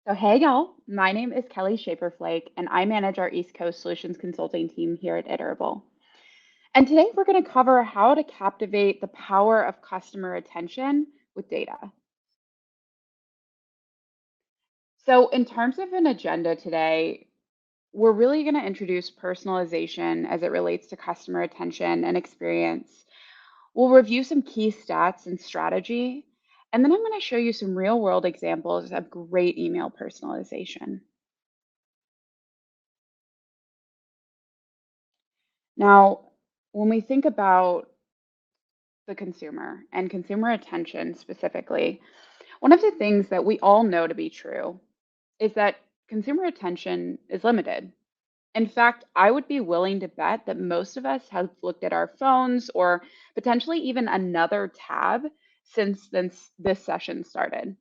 So, hey y'all, my name is Kelly Shaperflake, and I manage our East Coast Solutions Consulting team here at Iterable. And today we're going to cover how to captivate the power of customer attention with data. So, in terms of an agenda today, we're really going to introduce personalization as it relates to customer attention and experience. We'll review some key stats and strategy, and then I'm going to show you some real world examples of great email personalization. Now, when we think about the consumer and consumer attention specifically, one of the things that we all know to be true is that consumer attention is limited. In fact, I would be willing to bet that most of us have looked at our phones or potentially even another tab since this session started.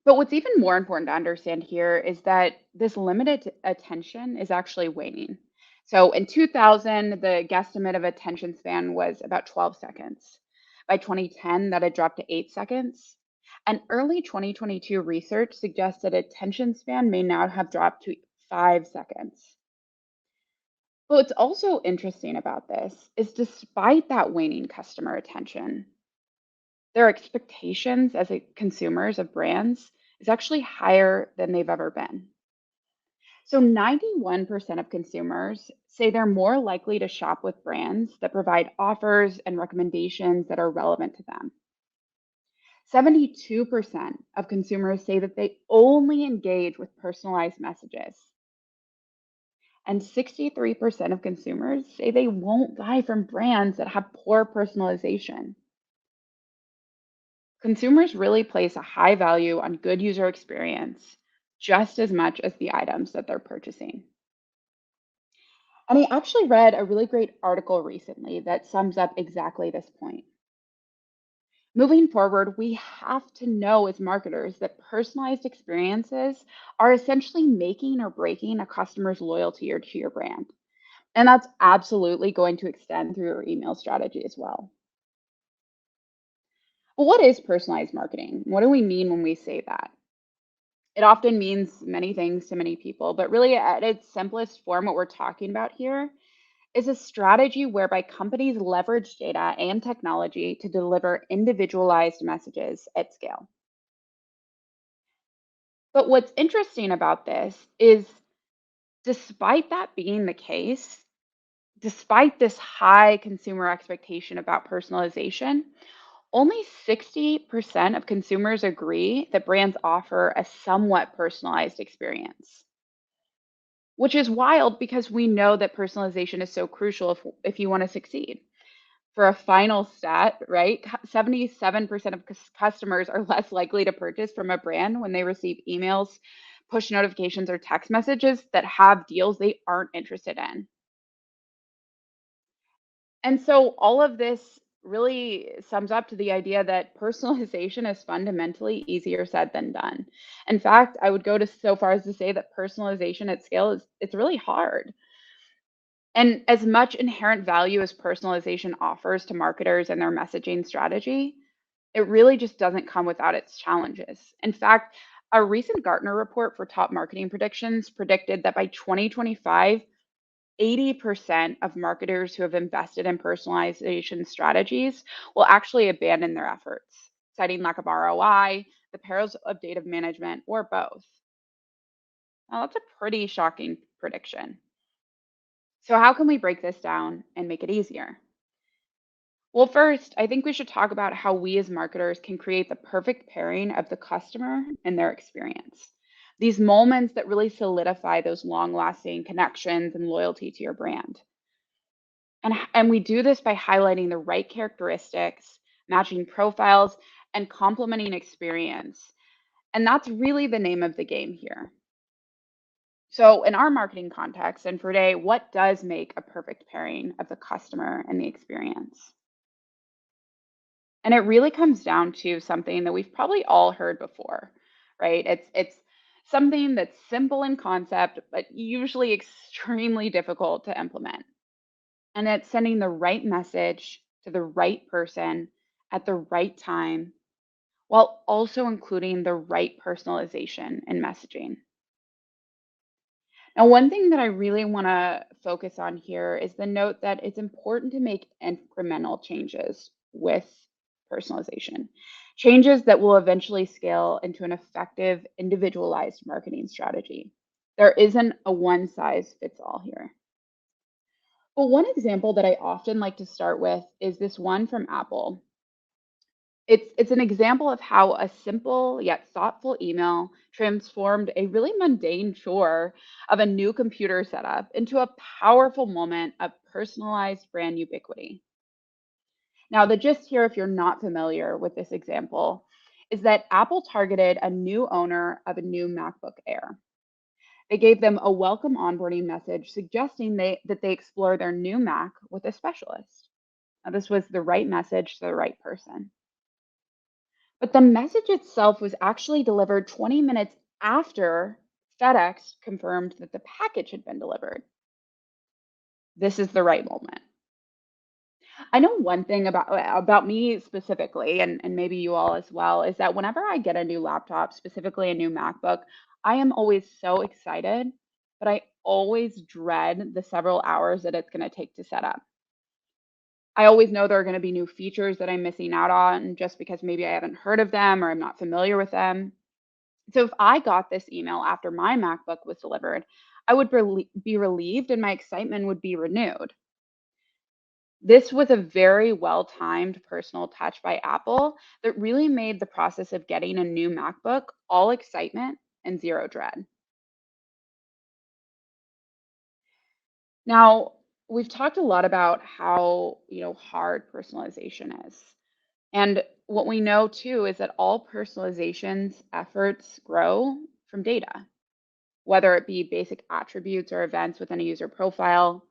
But what's even more important to understand here is that this limited attention is actually waning. So in 2000, the guesstimate of attention span was about 12 seconds. By 2010, that had dropped to 8 seconds. And early 2022 research suggests that attention span may now have dropped to 5 seconds. But what's also interesting about this is despite that waning customer attention, their expectations as consumers of brands is actually higher than they've ever been. So 91% of consumers say they're more likely to shop with brands that provide offers and recommendations that are relevant to them. 72% of consumers say that they only engage with personalized messages. And 63% of consumers say they won't buy from brands that have poor personalization. Consumers really place a high value on good user experience just as much as the items that they're purchasing. And I actually read a really great article recently that sums up exactly this point. Moving forward, we have to know as marketers that personalized experiences are essentially making or breaking a customer's loyalty or to your brand. And that's absolutely going to extend through your email strategy as well. Well, what is personalized marketing? What do we mean when we say that? It often means many things to many people, but really at its simplest form, what we're talking about here is a strategy whereby companies leverage data and technology to deliver individualized messages at scale. But what's interesting about this is despite that being the case, despite this high consumer expectation about personalization, only 60% of consumers agree that brands offer a somewhat personalized experience. Which is wild because we know that personalization is so crucial if you want to succeed. For a final stat, right? 77% of customers are less likely to purchase from a brand when they receive emails, push notifications, or text messages that have deals they aren't interested in. And so all of this really sums up to the idea that personalization is fundamentally easier said than done. In fact, I would go to so far as to say that personalization at scale is it's really hard. And as much inherent value as personalization offers to marketers and their messaging strategy, it really just doesn't come without its challenges. In fact, a recent Gartner report for top marketing predictions predicted that by 2025, 80% of marketers who have invested in personalization strategies will actually abandon their efforts, citing lack of ROI, the perils of data management, or both. Now, that's a pretty shocking prediction. So, how can we break this down and make it easier? Well, first, I think we should talk about how we as marketers can create the perfect pairing of the customer and their experience. These moments that really solidify those long lasting connections and loyalty to your brand. And we do this by highlighting the right characteristics, matching profiles, and complementing experience. And that's really the name of the game here. So, in our marketing context, and for today, what does make a perfect pairing of the customer and the experience? And it really comes down to something that we've probably all heard before, right? It's something that's simple in concept, but usually extremely difficult to implement. And it's sending the right message to the right person at the right time while also including the right personalization in messaging. Now, one thing that I really want to focus on here is the note that it's important to make incremental changes with personalization, changes that will eventually scale into an effective, individualized marketing strategy. There isn't a one size fits all here. Well, one example that I often like to start with is this one from Apple. It's an example of how a simple yet thoughtful email transformed a really mundane chore of a new computer setup into a powerful moment of personalized brand ubiquity. Now, the gist here, if you're not familiar with this example, is that Apple targeted a new owner of a new MacBook Air. They gave them a welcome onboarding message suggesting that they explore their new Mac with a specialist. Now, this was the right message to the right person. But the message itself was actually delivered 20 minutes after FedEx confirmed that the package had been delivered. This is the right moment. I know one thing about me specifically, and maybe you all as well, is that whenever I get a new laptop, specifically a new MacBook, I am always so excited, but I always dread the several hours that it's going to take to set up. I always know there are going to be new features that I'm missing out on just because maybe I haven't heard of them or I'm not familiar with them. So if I got this email after my MacBook was delivered, I would be relieved and my excitement would be renewed. This was a very well timed personal touch by Apple that really made the process of getting a new MacBook all excitement and zero dread. Now, we've talked a lot about how, hard personalization is. And what we know too is that all personalization's efforts grow from data, whether it be basic attributes or events within a user profile,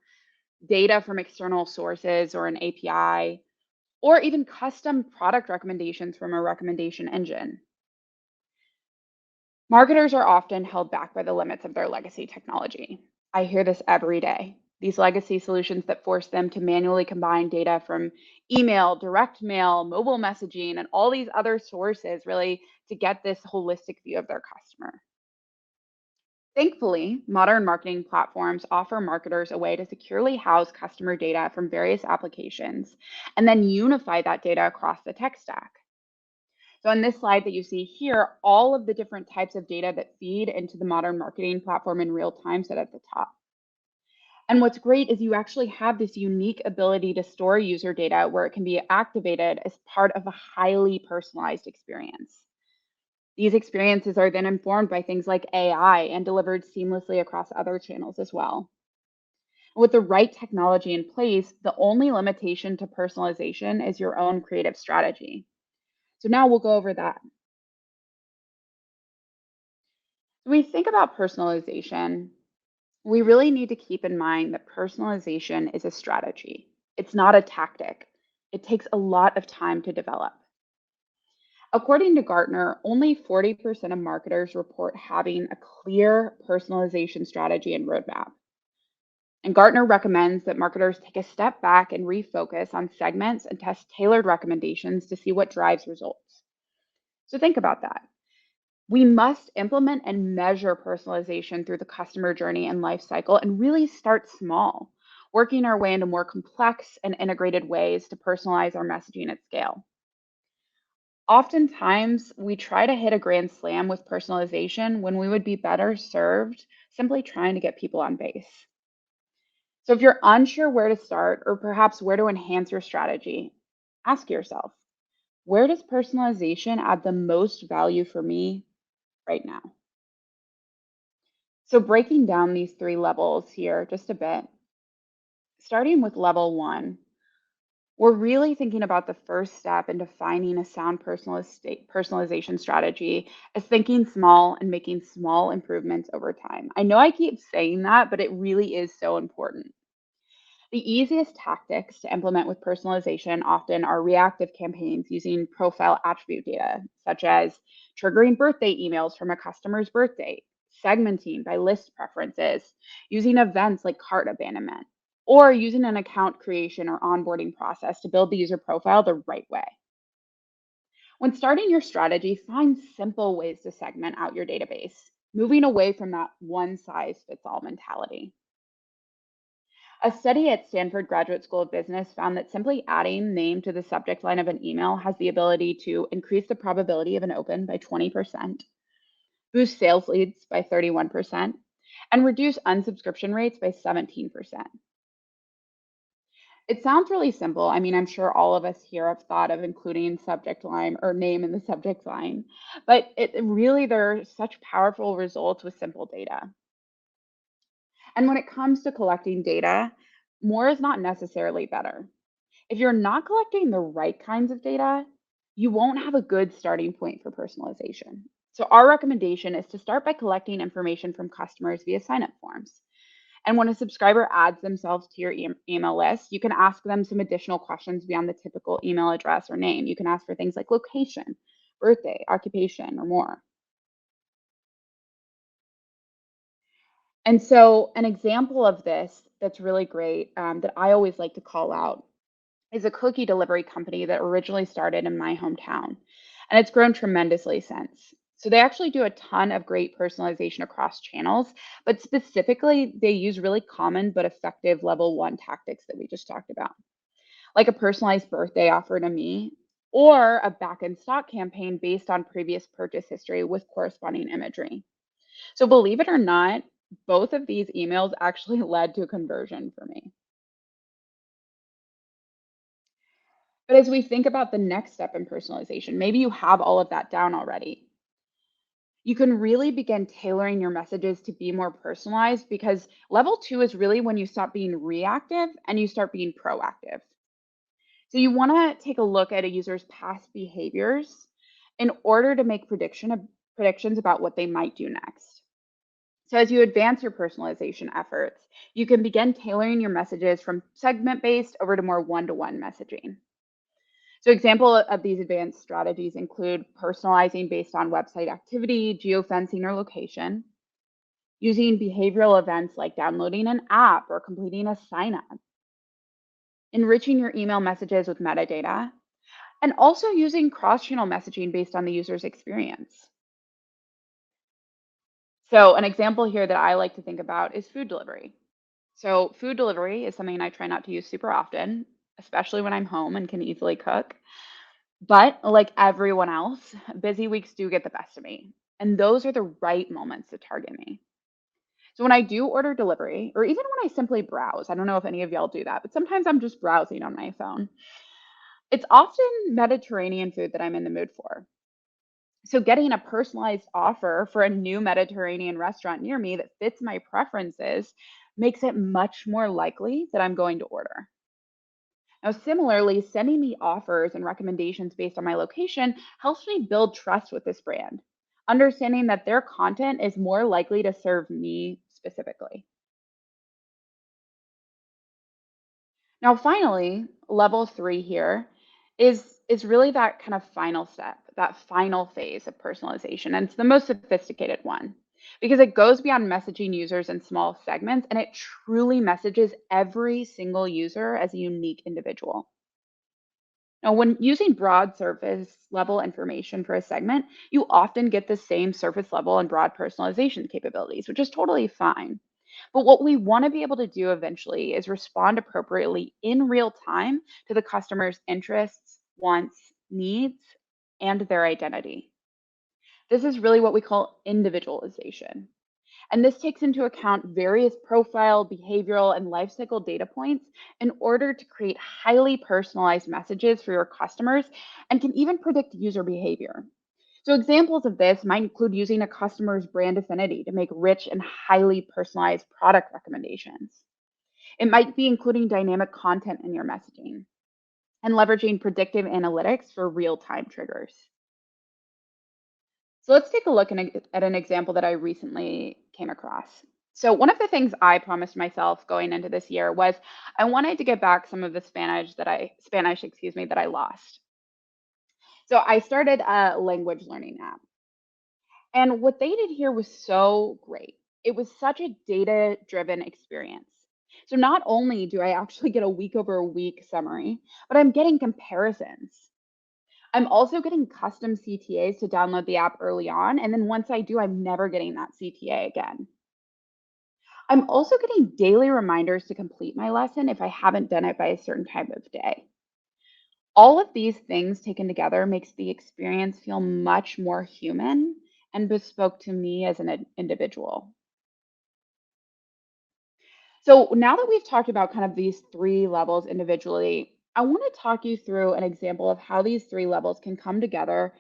data from external sources or an API, or even custom product recommendations from a recommendation engine. Marketers are often held back by the limits of their legacy technology. I hear this every day. These legacy solutions that force them to manually combine data from email, direct mail, mobile messaging, and all these other sources really to get this holistic view of their customer. Thankfully, modern marketing platforms offer marketers a way to securely house customer data from various applications and then unify that data across the tech stack. So, in this slide that you see here, all of the different types of data that feed into the modern marketing platform in real time sit at the top. And what's great is you actually have this unique ability to store user data where it can be activated as part of a highly personalized experience. These experiences are then informed by things like AI and delivered seamlessly across other channels as well. With the right technology in place, the only limitation to personalization is your own creative strategy. So now we'll go over that. When we think about personalization, we really need to keep in mind that personalization is a strategy. It's not a tactic. It takes a lot of time to develop. According to Gartner, only 40% of marketers report having a clear personalization strategy and roadmap. And Gartner recommends that marketers take a step back and refocus on segments and test tailored recommendations to see what drives results. So think about that. We must implement and measure personalization through the customer journey and life cycle and really start small, working our way into more complex and integrated ways to personalize our messaging at scale. Oftentimes, we try to hit a grand slam with personalization when we would be better served simply trying to get people on base. So, if you're unsure where to start or perhaps where to enhance your strategy, ask yourself, where does personalization add the most value for me right now? So, breaking down these three levels here just a bit, starting with level one, we're really thinking about the first step in defining a sound personalization strategy as thinking small and making small improvements over time. I know I keep saying that, but it really is so important. The easiest tactics to implement with personalization often are reactive campaigns using profile attribute data, such as triggering birthday emails from a customer's birth date, segmenting by list preferences, using events like cart abandonment, or using an account creation or onboarding process to build the user profile the right way. When starting your strategy, find simple ways to segment out your database, moving away from that one size fits all mentality. A study at Stanford Graduate School of Business found that simply adding name to the subject line of an email has the ability to increase the probability of an open by 20%, boost sales leads by 31%, and reduce unsubscription rates by 17%. It sounds really simple. I mean, I'm sure all of us here have thought of including subject line or name in the subject line, but there are such powerful results with simple data. And when it comes to collecting data, more is not necessarily better. If you're not collecting the right kinds of data, you won't have a good starting point for personalization. So, our recommendation is to start by collecting information from customers via sign up forms. And when a subscriber adds themselves to your email list, you can ask them some additional questions beyond the typical email address or name. You can ask for things like location, birthday, occupation, or more. And so, an example of this that's really great that I always like to call out is a cookie delivery company that originally started in my hometown, and it's grown tremendously since. So they actually do a ton of great personalization across channels, but specifically, they use really common but effective level one tactics that we just talked about, like a personalized birthday offer to me or a back in stock campaign based on previous purchase history with corresponding imagery. So believe it or not, both of these emails actually led to a conversion for me. But as we think about the next step in personalization, maybe you have all of that down already. You can really begin tailoring your messages to be more personalized because level two is really when you stop being reactive and you start being proactive. So you want to take a look at a user's past behaviors in order to make predictions about what they might do next. So as you advance your personalization efforts, you can begin tailoring your messages from segment based over to more one-to-one messaging. So example of these advanced strategies include personalizing based on website activity, geofencing, or location, using behavioral events like downloading an app or completing a sign up, enriching your email messages with metadata, and also using cross-channel messaging based on the user's experience. So an example here that I like to think about is food delivery. So food delivery is something I try not to use super often, especially when I'm home and can easily cook. But like everyone else, busy weeks do get the best of me. And those are the right moments to target me. So when I do order delivery, or even when I simply browse, I don't know if any of y'all do that, but sometimes I'm just browsing on my phone. It's often Mediterranean food that I'm in the mood for. So getting a personalized offer for a new Mediterranean restaurant near me that fits my preferences makes it much more likely that I'm going to order. Now, similarly, sending me offers and recommendations based on my location helps me build trust with this brand, understanding that their content is more likely to serve me specifically. Now, finally, level three here is really that kind of final step, that final phase of personalization. And it's the most sophisticated one because it goes beyond messaging users in small segments and it truly messages every single user as a unique individual. Now, when using broad surface level information for a segment, you often get the same surface level and broad personalization capabilities, which is totally fine. But what we want to be able to do eventually is respond appropriately in real time to the customer's interests, wants, needs, and their identity. This is really what we call individualization. And this takes into account various profile, behavioral, and life cycle data points in order to create highly personalized messages for your customers and can even predict user behavior. So, examples of this might include using a customer's brand affinity to make rich and highly personalized product recommendations. It might be including dynamic content in your messaging and leveraging predictive analytics for real time triggers. So let's take a look at an example that I recently came across. So one of the things I promised myself going into this year was I wanted to get back some of the Spanish, excuse me, that I lost. So I started a language learning app. And what they did here was so great. It was such a data-driven experience. So not only do I actually get a week over week summary, but I'm getting comparisons. I'm also getting custom CTAs to download the app early on, and then once I do, I'm never getting that CTA again. I'm also getting daily reminders to complete my lesson if I haven't done it by a certain time of day. All of these things taken together makes the experience feel much more human and bespoke to me as an individual. So now that we've talked about kind of these three levels individually, I want to talk you through an example of how these three levels can come together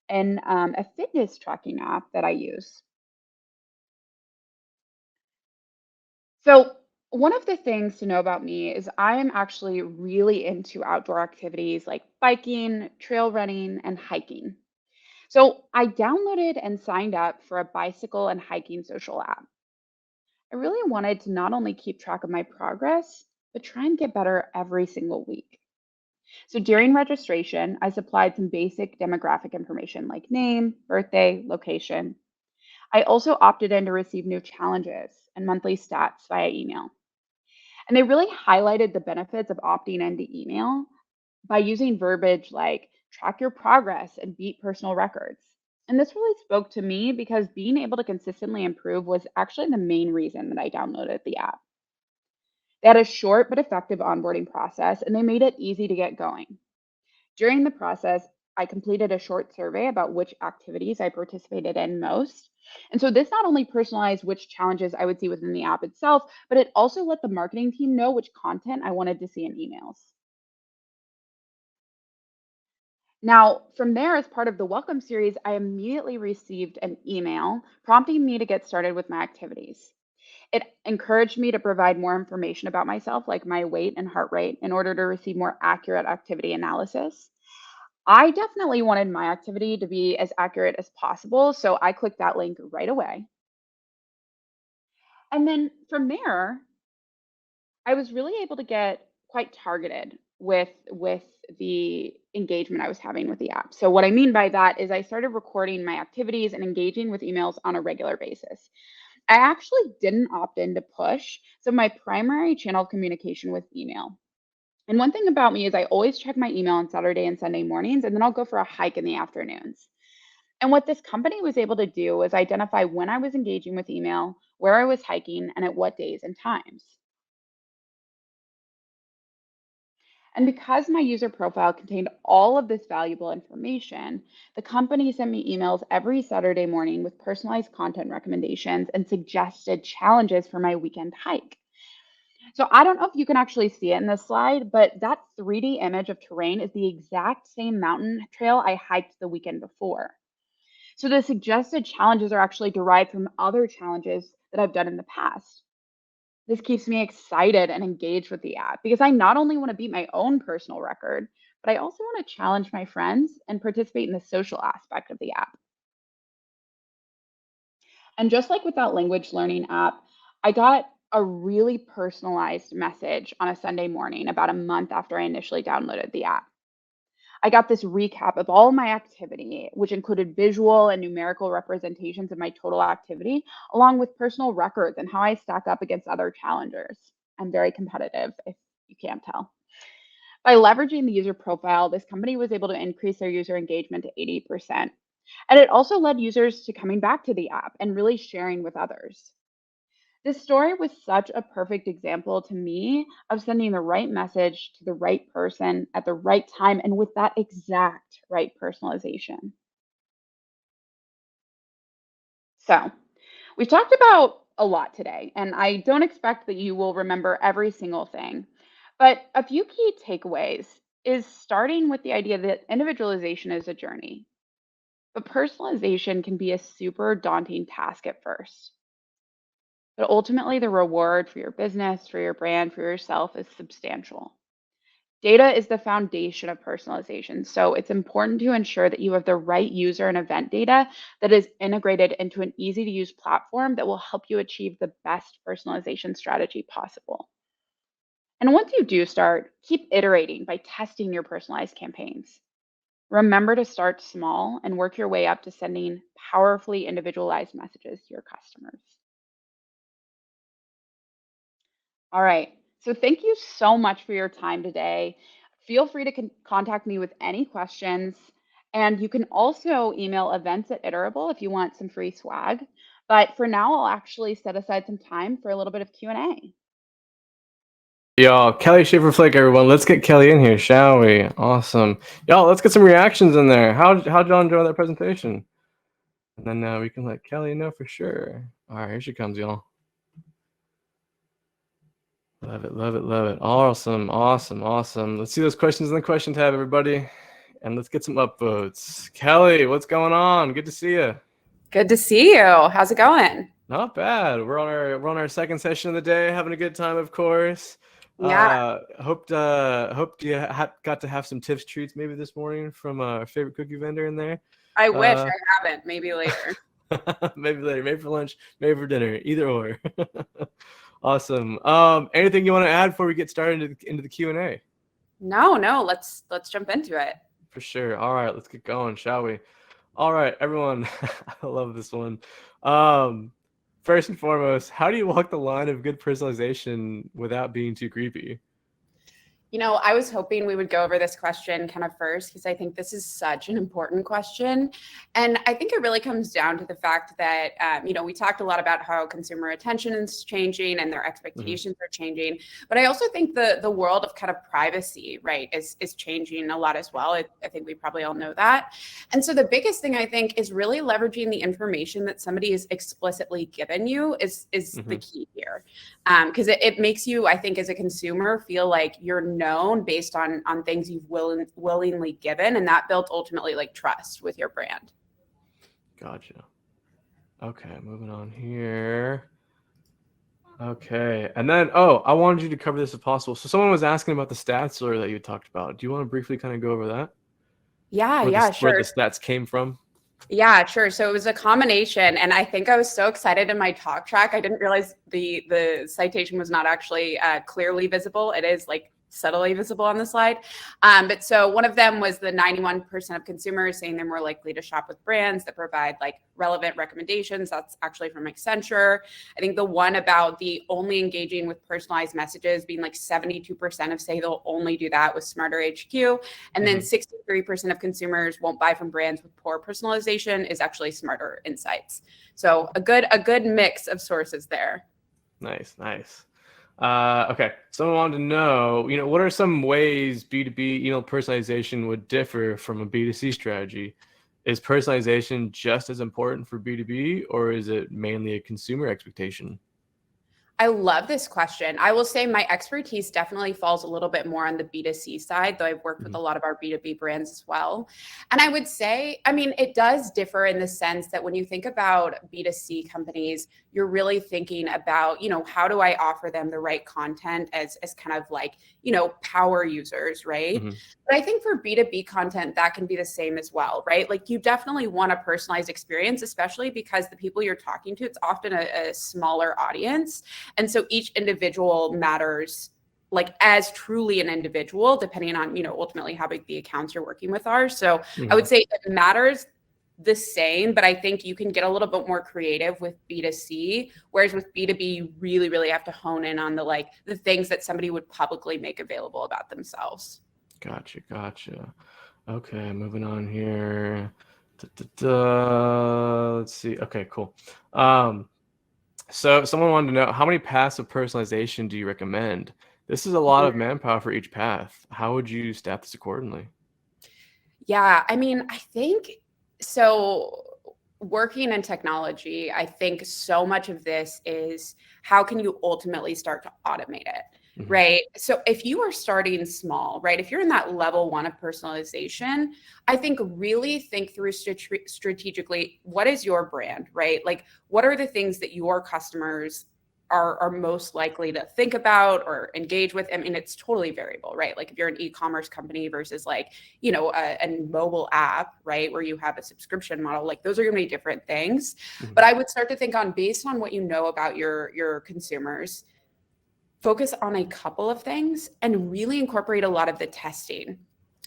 in a fitness tracking app that I use. So, one of the things to know about me is I am actually really into outdoor activities like biking, trail running, and hiking. So, I downloaded and signed up for a bicycle and hiking social app. I really wanted to not only keep track of my progress, but try and get better every single week. So, during registration, I supplied some basic demographic information like name, birthday, location. I also opted in to receive new challenges and monthly stats via email. And they really highlighted the benefits of opting into email by using verbiage like track your progress and beat personal records. And this really spoke to me because being able to consistently improve was actually the main reason that I downloaded the app. They had a short but effective onboarding process and they made it easy to get going. During the process, I completed a short survey about which activities I participated in most. And so this not only personalized which challenges I would see within the app itself, but it also let the marketing team know which content I wanted to see in emails. Now, from there, as part of the welcome series, I immediately received an email prompting me to get started with my activities. It encouraged me to provide more information about myself, like my weight and heart rate, in order to receive more accurate activity analysis. I definitely wanted my activity to be as accurate as possible, so I clicked that link right away. And then from there, I was really able to get quite targeted with the engagement I was having with the app. So what I mean by that is I started recording my activities and engaging with emails on a regular basis. I actually didn't opt in to push, so my primary channel of communication was email. And one thing about me is I always check my email on Saturday and Sunday mornings, and then I'll go for a hike in the afternoons. And what this company was able to do was identify when I was engaging with email, where I was hiking, and at what days and times. And because my user profile contained all of this valuable information, the company sent me emails every Saturday morning with personalized content recommendations and suggested challenges for my weekend hike. So I don't know if you can actually see it in this slide, but that 3D image of terrain is the exact same mountain trail I hiked the weekend before. So the suggested challenges are actually derived from other challenges that I've done in the past. This keeps me excited and engaged with the app because I not only want to beat my own personal record, but I also want to challenge my friends and participate in the social aspect of the app. And just like with that language learning app, I got a really personalized message on a Sunday morning about a month after I initially downloaded the app. I got this recap of all my activity, which included visual and numerical representations of my total activity, along with personal records and how I stack up against other challengers. I'm very competitive, if you can't tell. By leveraging the user profile, this company was able to increase their user engagement to 80%. And it also led users to coming back to the app and really sharing with others. This story was such a perfect example to me of sending the right message to the right person at the right time and with that exact right personalization. So, we've talked about a lot today, and I don't expect that you will remember every single thing. But a few key takeaways is starting with the idea that individualization is a journey, but personalization can be a super daunting task at first. But ultimately, the reward for your business, for your brand, for yourself is substantial. Data is the foundation of personalization. So it's important to ensure that you have the right user and event data that is integrated into an easy to use platform that will help you achieve the best personalization strategy possible. And once you do start, keep iterating by testing your personalized campaigns. Remember to start small and work your way up to sending powerfully individualized messages to your customers. All right. So thank you so much for your time today. Feel free to contact me with any questions. And you can also email events at Iterable if you want some free swag. But for now, I'll actually set aside some time for a little bit of Q&A. Yo, Kelly Schaefer Flick, everyone. Let's get Kelly in here, shall we? Awesome. Y'all, let's get some reactions in there. How'd y'all enjoy that presentation? And then we can let Kelly know for sure. All right, here she comes, y'all. Love it, love it, love it. Awesome, awesome, awesome. Let's see those questions in the question tab, everybody. And let's get some upvotes. Kelly, what's going on? Good to see you. Good to see you. How's it going? Not bad. We're on our second session of the day, having a good time, of course. Yeah. Hope you got to have some tips, treats maybe this morning from our favorite cookie vendor in there. I wish I haven't. Maybe later. Maybe later. Maybe for lunch. Maybe for dinner. Either or. Awesome. Anything you want to add before we get started into the Q&A? No. Let's jump into it. For sure. All right, let's get going, shall we? All right, everyone. I love this one. First and foremost, how do you walk the line of good personalization without being too creepy? I was hoping we would go over this question kind of first because I think this is such an important question. And I think it really comes down to the fact that, we talked a lot about how consumer attention is changing and their expectations are changing. But I also think the world of kind of privacy, right, is changing a lot as well. I think we probably all know that. And so the biggest thing I think is really leveraging the information that somebody is explicitly given you is the key here. Because it makes you, I think, as a consumer, feel like you're known based on things you've willingly given, and that built ultimately like trust with your brand. Gotcha. Okay, moving on here. Okay, and then I wanted you to cover this if possible. So someone was asking about the stats earlier that you talked about. Do you want to briefly kind of go over that? Sure. Where the stats came from? Yeah, sure. So it was a combination, and I think I was so excited in my talk track. I didn't realize the citation was not actually clearly visible. It is like subtly visible on the slide. But so one of them was the 91% of consumers saying they're more likely to shop with brands that provide like relevant recommendations. That's actually from Accenture. I think the one about the only engaging with personalized messages being like 72% of say they'll only do that with Smarter HQ. And then 63% of consumers won't buy from brands with poor personalization is actually Smarter Insights. So a good mix of sources there. Nice. Okay, someone wanted to know, what are some ways B2B email personalization would differ from a B2C strategy? Is personalization just as important for B2B, or is it mainly a consumer expectation? I love this question. I will say my expertise definitely falls a little bit more on the B2C side, though I've worked with a lot of our B2B brands as well. And I would say, it does differ in the sense that when you think about B2C companies, you're really thinking about, how do I offer them the right content as kind of like, power users, right? But I think for B2B content, that can be the same as well, right? Like you definitely want a personalized experience, especially because the people you're talking to, it's often a smaller audience. And so each individual matters like as truly an individual, depending on, ultimately how big the accounts you're working with are. So I would say it matters the same, but I think you can get a little bit more creative with B2C, whereas with B2B, you really, really have to hone in on the things that somebody would publicly make available about themselves. Gotcha. Okay, moving on here. Let's see. Okay, cool. So someone wanted to know, how many paths of personalization do you recommend? This is a lot of manpower for each path. How would you staff this accordingly? Yeah, I think so. Working in technology, I think so much of this is how can you ultimately start to automate it? Right. So if you are starting small, right, if you're in that level 1 of personalization, I think really think through strategically, what is your brand, right? Like, what are the things that your customers are most likely to think about or engage with? It's totally variable, right? Like if you're an e-commerce company versus like, a mobile app, right, where you have a subscription model, like those are going to be different things. But I would start to think on based on what you know about your consumers, focus on a couple of things and really incorporate a lot of the testing.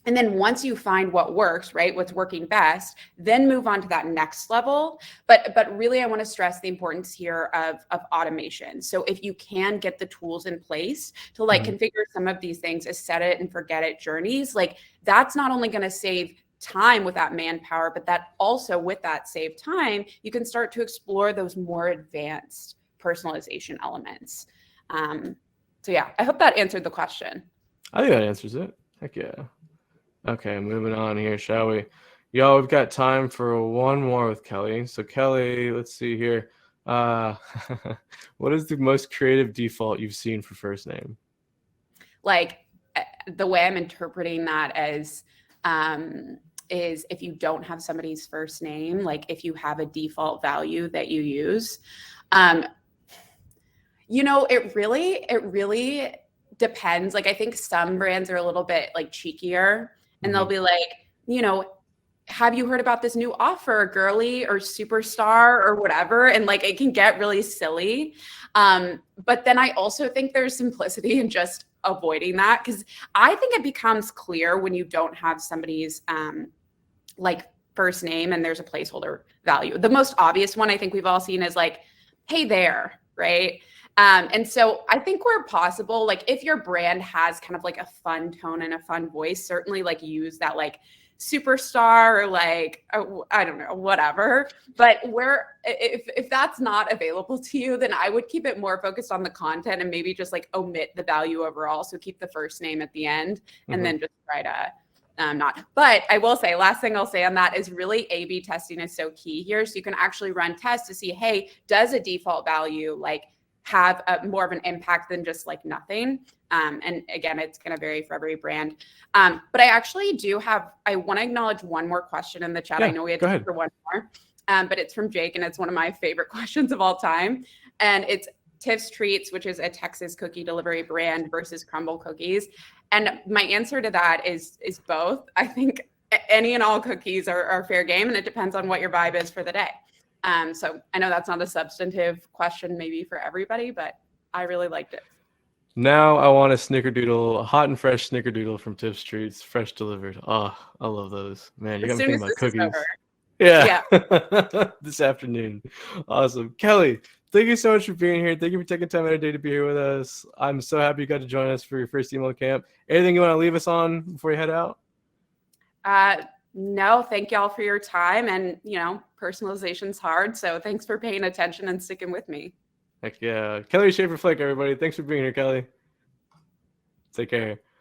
And then once you find what works, right, what's working best, then move on to that next level. But really, I want to stress the importance here of automation. So if you can get the tools in place to like configure some of these things as set it and forget it journeys, like that's not only going to save time with that manpower, but that also with that saved time, you can start to explore those more advanced personalization elements. So yeah, I hope that answered the question. I think that answers it. Heck yeah. Okay, moving on here, shall we? Y'all, we've got time for one more with Kelly. So Kelly, let's see here. What is the most creative default you've seen for first name? Like the way I'm interpreting that as is if you don't have somebody's first name, like if you have a default value that you use, it really depends. Like I think some brands are a little bit like cheekier and they'll be like, have you heard about this new offer, girly or superstar or whatever? And like it can get really silly. But then I also think there's simplicity in just avoiding that, because I think it becomes clear when you don't have somebody's like first name and there's a placeholder value. The most obvious one I think we've all seen is like, hey there, right? And so I think where possible, like if your brand has kind of like a fun tone and a fun voice, certainly like use that like superstar or like, I don't know, whatever. But if that's not available to you, then I would keep it more focused on the content and maybe just like omit the value overall. So keep the first name at the end and then just try to not. But I will say, last thing I'll say on that is really A/B testing is so key here. So you can actually run tests to see, hey, does a default value like have more of an impact than just like nothing? And again, it's going to vary for every brand. But I actually I want to acknowledge one more question in the chat. Yeah, I know we had go time ahead. for one more, but it's from Jake and it's one of my favorite questions of all time. And it's Tiff's Treats, which is a Texas cookie delivery brand, versus Crumble cookies. And my answer to that is both. I think any and all cookies are fair game, and it depends on what your vibe is for the day. So I know that's not a substantive question maybe for everybody, but I really liked it. Now I want a snickerdoodle, a hot and fresh snickerdoodle from Tiff's Treats, fresh delivered. Oh, I love those. Man, you got me thinking about cookies. Yeah. This afternoon. Awesome. Kelly, thank you so much for being here. Thank you for taking time out of your day to be here with us. I'm so happy you got to join us for your first email camp. Anything you want to leave us on before you head out? No, thank y'all for your time. And, personalization's hard. So thanks for paying attention and sticking with me. Heck yeah. Kelly Schaefer Flick, everybody. Thanks for being here, Kelly. Take care.